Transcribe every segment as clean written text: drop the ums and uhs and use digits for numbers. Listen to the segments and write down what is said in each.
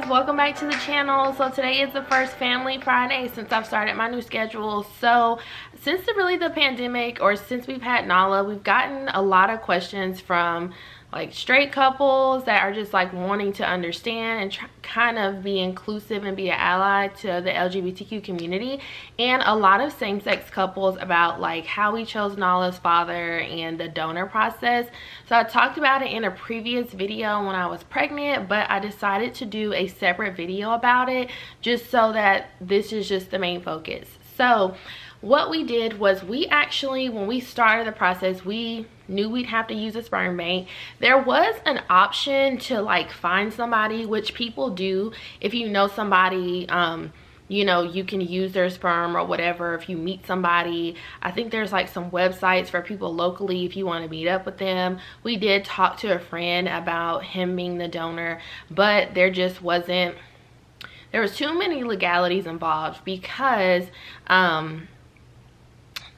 guys, welcome back to the channel. So today is the first Family Friday since I've started my new schedule. So since the pandemic, or since we've had Nala, we've gotten a lot of questions from like straight couples that are just like wanting to understand and kind of be inclusive and be an ally to the LGBTQ community, and a lot of same-sex couples about like how we chose Nala's father and the donor process. So I talked about it in a previous video when I was pregnant, but I decided to do a separate video about it just so that this is just the main focus. So what we did was, we actually, when we started the process, we knew we'd have to use a sperm bank. There was an option to like find somebody, which people do. If you know somebody, you know, you can use their sperm or whatever. If you meet somebody, I think there's like some websites for people locally if you want to meet up with them. We did talk to a friend about him being the donor, but there just wasn't, there was too many legalities involved, because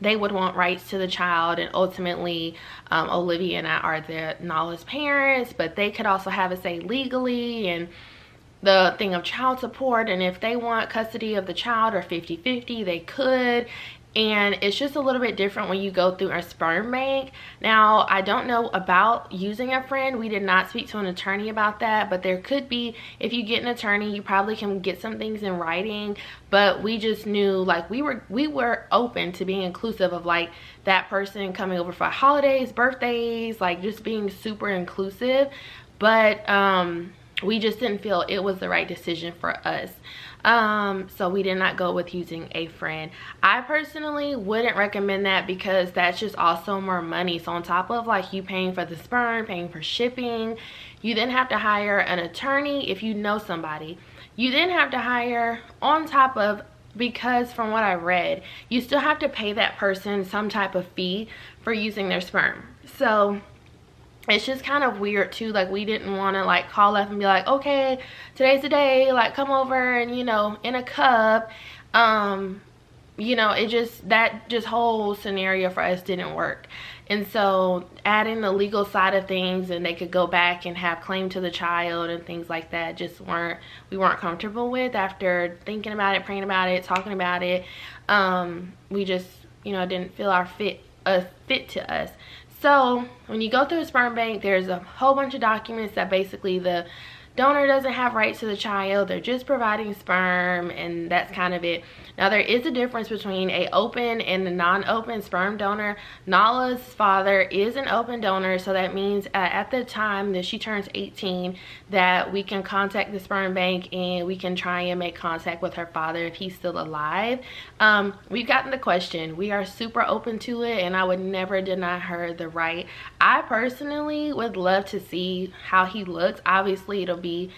they would want rights to the child, and ultimately Olivia and I are Nala's parents, but they could also have a say legally, and the thing of child support, and if they want custody of the child or 50-50, they could. And it's just a little bit different when you go through a sperm bank. Now, I don't know about using a friend. We did not speak to an attorney about that, but there could be. If you get an attorney, you probably can get some things in writing. But we just knew, like, we were open to being inclusive of like that person coming over for holidays, birthdays, like just being super inclusive. But we just didn't feel it was the right decision for us. So we did not go with using a friend. I personally wouldn't recommend that, because that's just also more money. So on top of like you paying for the sperm, paying for shipping, you then have to hire an attorney if you know somebody. You then have to hire on top of, because from what I read, you still have to pay that person some type of fee for using their sperm. So it's just kind of weird too. Like, we didn't want to like call up and be like, okay, today's the day, like come over and, you know, in a cup. You know, that whole scenario for us didn't work. And so adding the legal side of things, and they could go back and have claim to the child and things like that, we weren't comfortable with. After thinking about it, praying about it, talking about it, we just, you know, didn't feel a fit to us. So when you go through a sperm bank, there's a whole bunch of documents that basically the donor doesn't have rights to the child. They're just providing sperm, and that's kind of it. Now, there is a difference between a open and a non-open sperm donor. Nala's father is an open donor, so that means at the time that she turns 18, that we can contact the sperm bank and we can try and make contact with her father if he's still alive. We've gotten the question. We are super open to it, and I would never deny her the right. I personally would love to see how he looks. Obviously, it'll be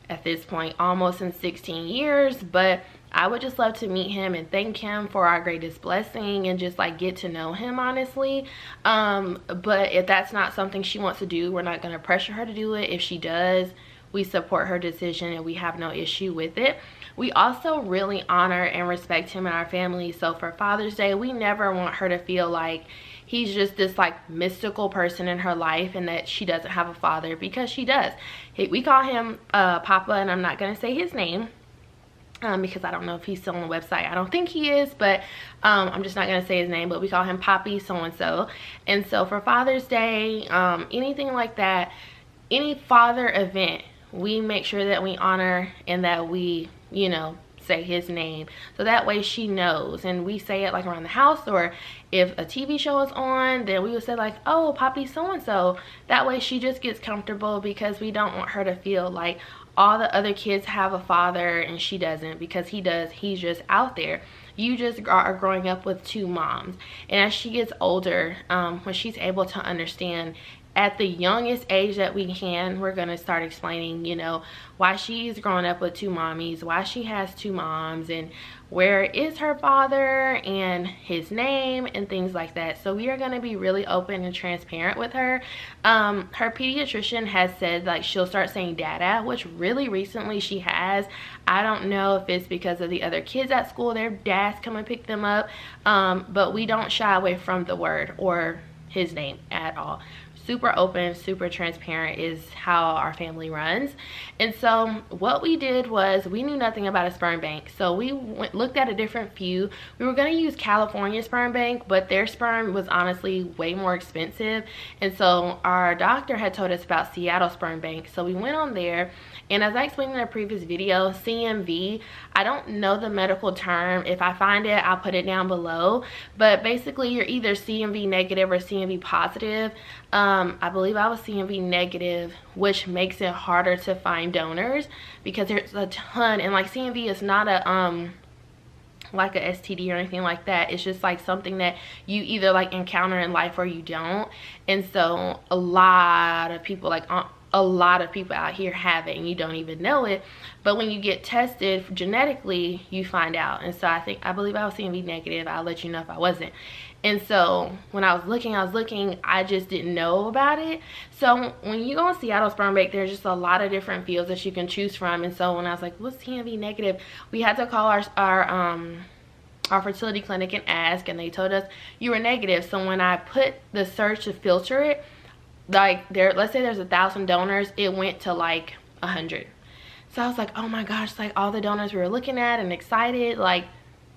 at this point almost in 16 years, but I would just love to meet him and thank him for our greatest blessing and just like get to know him, honestly. But if that's not something she wants to do, we're not going to pressure her to do it. If she does, we support her decision and we have no issue with it. We also really honor and respect him and our family. So for Father's Day, we never want her to feel like he's just this like mystical person in her life and that she doesn't have a father, because she does. We call him Papa, and I'm not going to say his name because I don't know if he's still on the website. I don't think he is, but I'm just not going to say his name, but we call him Poppy so-and-so. And so for Father's Day, anything like that, any father event, we make sure that we honor and that we, you know, say his name, so that way she knows. And we say it like around the house, or if a TV show is on, then we would say like, oh, Poppy so-and-so. That way she just gets comfortable, because we don't want her to feel like all the other kids have a father and she doesn't, because he does. He's just out there. You just are growing up with two moms. And as she gets older, when she's able to understand at the youngest age that we can, we're going to start explaining, you know, why she's growing up with two mommies, why she has two moms, and where is her father and his name and things like that. So we are going to be really open and transparent with her. Her pediatrician has said like she'll start saying dada, which really recently she has. I don't know if it's because of the other kids at school, their dads come and pick them up, but we don't shy away from the word or his name at all. super open, super transparent is how our family runs. And so what we did was, we knew nothing about a sperm bank, so we looked at a different few. We were going to use California Sperm Bank, but their sperm was honestly way more expensive, and so our doctor had told us about Seattle Sperm Bank, so we went on there. And as I explained in a previous video, CMV, I don't know the medical term. If I find it, I'll put it down below. But basically, you're either CMV negative or CMV positive. I believe I was CMV negative, which makes it harder to find donors because there's a ton. And like, CMV is not a like a STD or anything like that. It's just like something that you either like encounter in life or you don't. And so a lot of people, like a lot of people out here have it and you don't even know it, but when you get tested genetically, you find out. And so I believe I was CMV negative. I'll let you know if I wasn't. And so when I was looking, I just didn't know about it. So when you go on Seattle Sperm Bank, there's just a lot of different fields that you can choose from. And so when I was like, what's CMV negative, we had to call our fertility clinic and ask, and they told us you were negative. So when I put the search to filter it, like let's say there's 1,000 donors, it went to like 100. So I was like, oh my gosh, like all the donors we were looking at and excited, like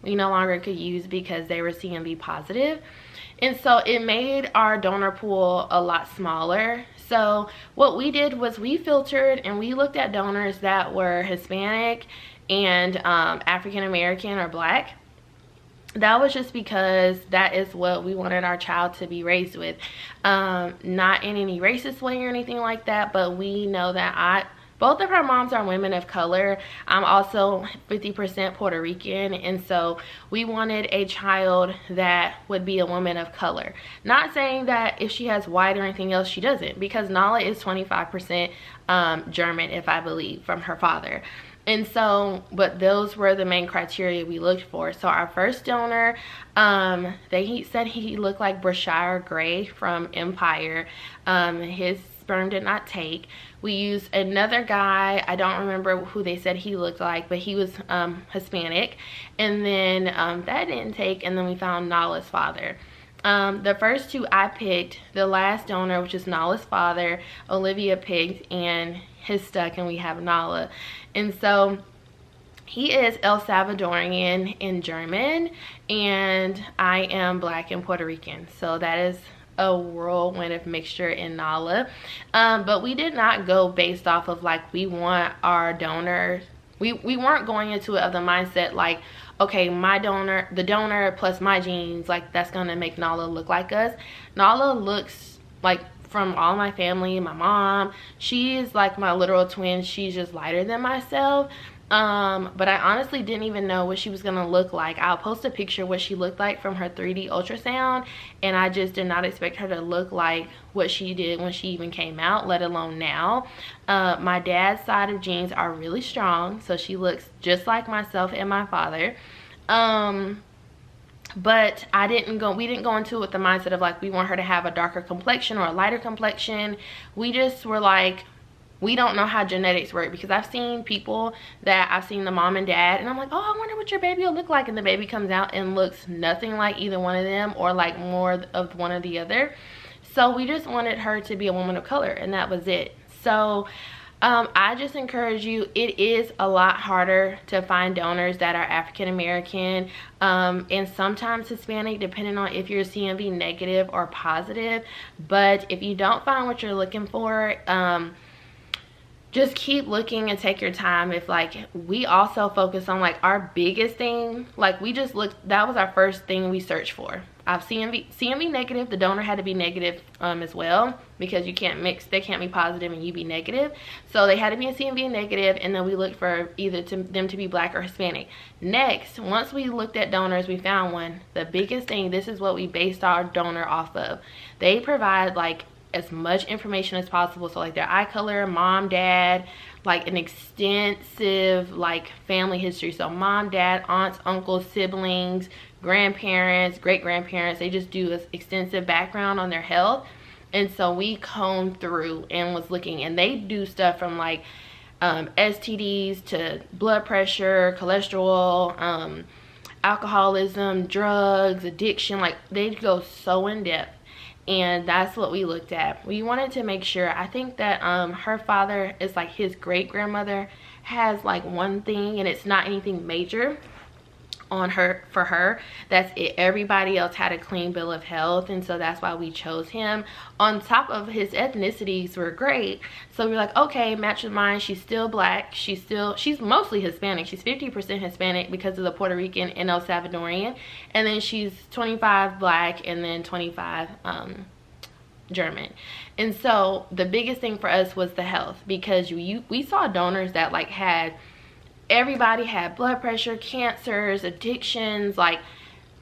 we no longer could use because they were CMV positive. And so it made our donor pool a lot smaller. So what we did was we filtered and we looked at donors that were Hispanic and African American or Black. That was just because that is what we wanted our child to be raised with. Not in any racist way or anything like that, but we know that both of our moms are women of color. I'm also 50% Puerto Rican, and so we wanted a child that would be a woman of color. Not saying that if she has white or anything else, she doesn't, because Nala is 25% German, if I believe, from her father. And so, but those were the main criteria we looked for. So our first donor, he said he looked like Brashire Gray from Empire. His sperm did not take. We used another guy, I don't remember who they said he looked like, but he was Hispanic. And then that didn't take, and then we found Nala's father. The first two I picked, the last donor, which is Nala's father, Olivia picked, and his stuck, and we have Nala. And so he is El Salvadorian and German, and I am Black and Puerto Rican. So that is a whirlwind of mixture in Nala. But we did not go based off of like, we want our donors. We weren't going into it of the mindset like, okay, my donor, the donor plus my genes, like that's gonna make Nala look like us. Nala looks like, from all my family, my mom, she is like my literal twin. She's just lighter than myself. But I honestly didn't even know what she was gonna look like. I'll post a picture of what she looked like from her 3D ultrasound, and I just did not expect her to look like what she did when she even came out, let alone now. My dad's side of genes are really strong, so she looks just like myself and my father. But we didn't go into it with the mindset of like, we want her to have a darker complexion or a lighter complexion. We just were like, we don't know how genetics work, because I've seen people that I've seen the mom and dad, and I'm like, oh, I wonder what your baby will look like, and the baby comes out and looks nothing like either one of them, or like more of one or the other. So we just wanted her to be a woman of color, and that was it. So I just encourage you, it is a lot harder to find donors that are African American and sometimes Hispanic, depending on if you're CMV negative or positive. But if you don't find what you're looking for, just keep looking and take your time. If like, we also focus on like our biggest thing, like we just looked, that was our first thing we searched for. I've CMV negative, the donor had to be negative as well, because you can't mix, they can't be positive and you be negative. So they had to be a CMV negative, and then we looked for either them to be Black or Hispanic. Next, once we looked at donors, we found one. The biggest thing, this is what we based our donor off of. They provide like as much information as possible. So like their eye color, mom, dad, like an extensive like family history. So mom, dad, aunts, uncles, siblings, grandparents, great grandparents, they just do this extensive background on their health. And so we combed through and was looking, and they do stuff from like STDs to blood pressure, cholesterol, alcoholism, drugs, addiction. Like they go so in depth. and that's what we looked at. We wanted to make sure, I think that her father is like his great grandmother has like one thing, and it's not anything major on her, for her, that's it. Everybody else had a clean bill of health, and so that's why we chose him. On top of his ethnicities were great, so we're like, okay, match with mine. She's still black, she's mostly Hispanic. She's 50% Hispanic because of the Puerto Rican and El Salvadorian, and then she's 25 black and then 25 German. And so the biggest thing for us was the health, because we saw donors that like had, everybody had blood pressure, cancers, addictions, like,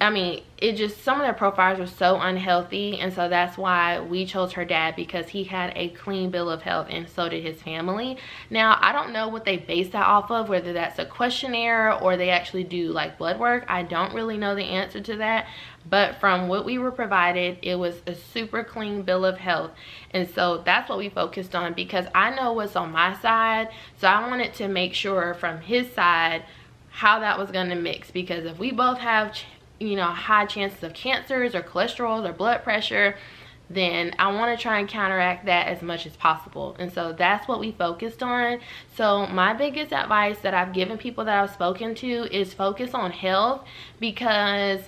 I mean, it just, some of their profiles were so unhealthy, and so that's why we chose her dad, because he had a clean bill of health, and so did his family. Now, I don't know what they base that off of, whether that's a questionnaire or they actually do like blood work. I don't really know the answer to that, but from what we were provided, it was a super clean bill of health, and so that's what we focused on, because I know what's on my side, so I wanted to make sure from his side how that was going to mix, because if we both have, you know, high chances of cancers or cholesterol or blood pressure, then I want to try and counteract that as much as possible. And so that's what we focused on. So my biggest advice that I've given people that I've spoken to is focus on health, because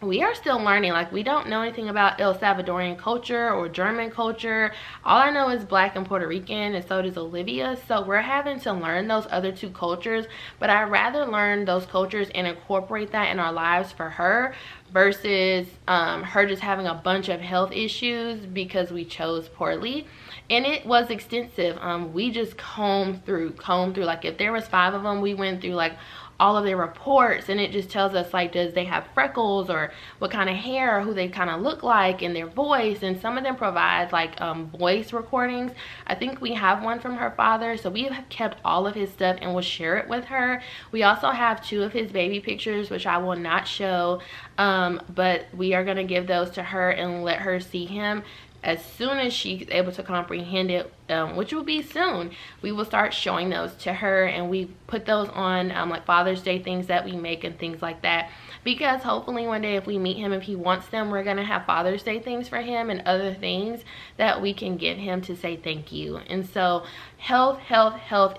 we are still learning. Like, we don't know anything about El Salvadorian culture or German culture. All I know is black and Puerto Rican, and so does Olivia. So we're having to learn those other two cultures, but I'd rather learn those cultures and incorporate that in our lives for her, versus her just having a bunch of health issues because we chose poorly. And it was extensive. We just combed through, like, if there was 5 of them, we went through like all of their reports, and it just tells us, like, does they have freckles, or what kind of hair, or who they kind of look like, and their voice. And some of them provide like voice recordings. I think we have one from her father, so we have kept all of his stuff and will share it with her. We also have 2 of his baby pictures, which I will not show, but we are going to give those to her and let her see him. As soon as she's able to comprehend it, which will be soon, we will start showing those to her, and we put those on like Father's Day things that we make and things like that, because hopefully one day if we meet him, if he wants them, we're gonna have Father's Day things for him and other things that we can give him to say thank you. And so health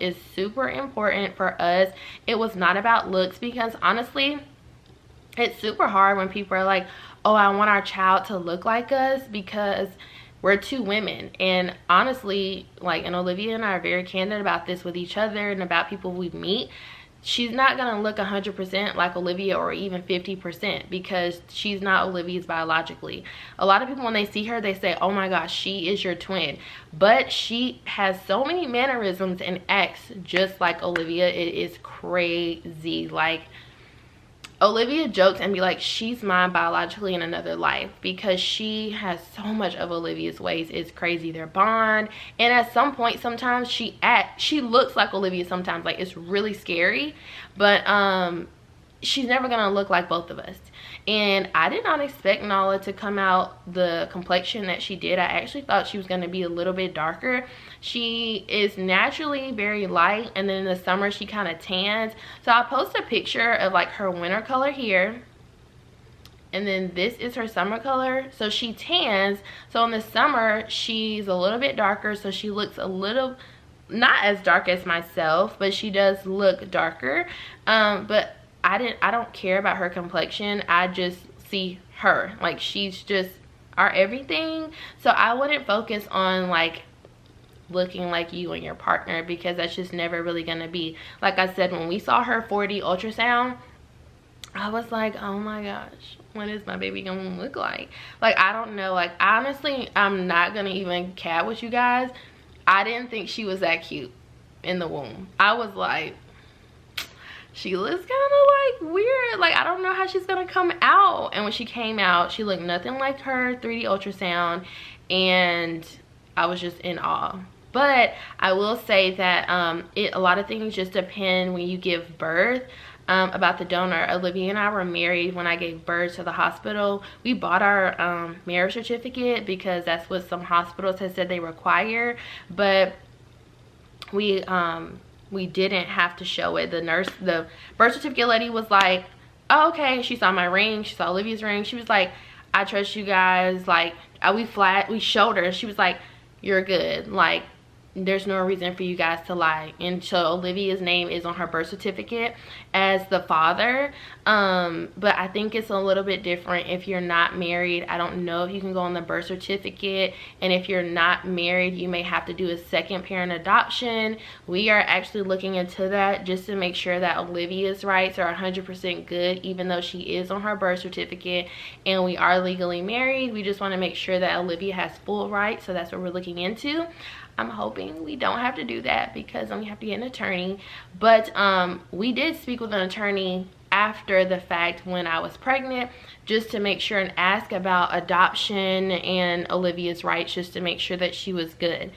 is super important for us. It was not about looks, because honestly, it's super hard when people are like, oh, I want our child to look like us, because we're 2 women. And honestly, like, and Olivia and I are very candid about this with each other and about people we meet, she's not gonna look 100% like Olivia, or even 50%, because she's not Olivia's biologically. A lot of people, when they see her, they say, oh my gosh, she is your twin, but she has so many mannerisms and acts just like Olivia. It is crazy. Like, Olivia jokes and be like, she's mine biologically in another life, because she has so much of Olivia's ways. It's crazy, their bond. And at some point, sometimes she looks like Olivia sometimes. Like, it's really scary, but she's never gonna look like both of us. And I did not expect Nala to come out the complexion that she did. I actually thought she was going to be a little bit darker. She is naturally very light, and then in the summer she kind of tans. So I'll post a picture of like her winter color here, and then this is her summer color. So she tans. So in the summer she's a little bit darker, so she looks a little, not as dark as myself, but she does look darker. But I don't care about her complexion. I just see her, like, she's just our everything. So I wouldn't focus on like looking like you and your partner, because that's just never really gonna be. Like I said, when we saw her 4D ultrasound, I was like, oh my gosh, what is my baby gonna look like? Like, I don't know. Like, honestly, I'm not gonna even cat with you guys, I didn't think she was that cute in the womb. I was like, she looks kind of like weird. Like, I don't know how she's gonna come out. And when she came out, she looked nothing like her 3D ultrasound, and I was just in awe. But I will say that a lot of things just depend when you give birth. About the donor, Olivia and I were married when I gave birth to the hospital. We bought our marriage certificate because that's what some hospitals have said they require, but we didn't have to show it. The birth certificate lady was like, oh, okay. She saw my ring, she saw Olivia's ring. She was like, I trust you guys. Like, we showed her. She was like, you're good. Like, there's no reason for you guys to lie. And so Olivia's name is on her birth certificate as the father, but I think it's a little bit different if you're not married. I don't know if you can go on the birth certificate, and if you're not married, you may have to do a second parent adoption. We are actually looking into that just to make sure that Olivia's rights are 100% good, even though she is on her birth certificate and we are legally married. We just want to make sure that Olivia has full rights, so that's what we're looking into. I'm hoping we don't have to do that because we have to get an attorney. But we did speak with an attorney after the fact when I was pregnant, just to make sure and ask about adoption and Olivia's rights, just to make sure that she was good.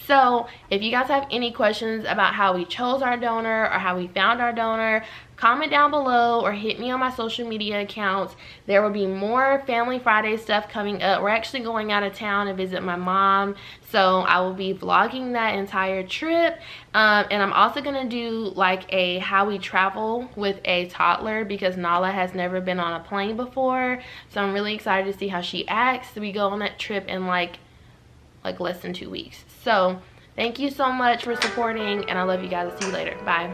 So if you guys have any questions about how we chose our donor or how we found our donor, comment down below or hit me on my social media accounts. There will be more Family Friday stuff coming up. We're actually going out of town to visit my mom, so I will be vlogging that entire trip. And I'm also gonna do like a how we travel with a toddler, because Nala has never been on a plane before, so I'm really excited to see how she acts. We go on that trip in like less than 2 weeks. So thank you so much for supporting, and I love you guys. See you later. Bye.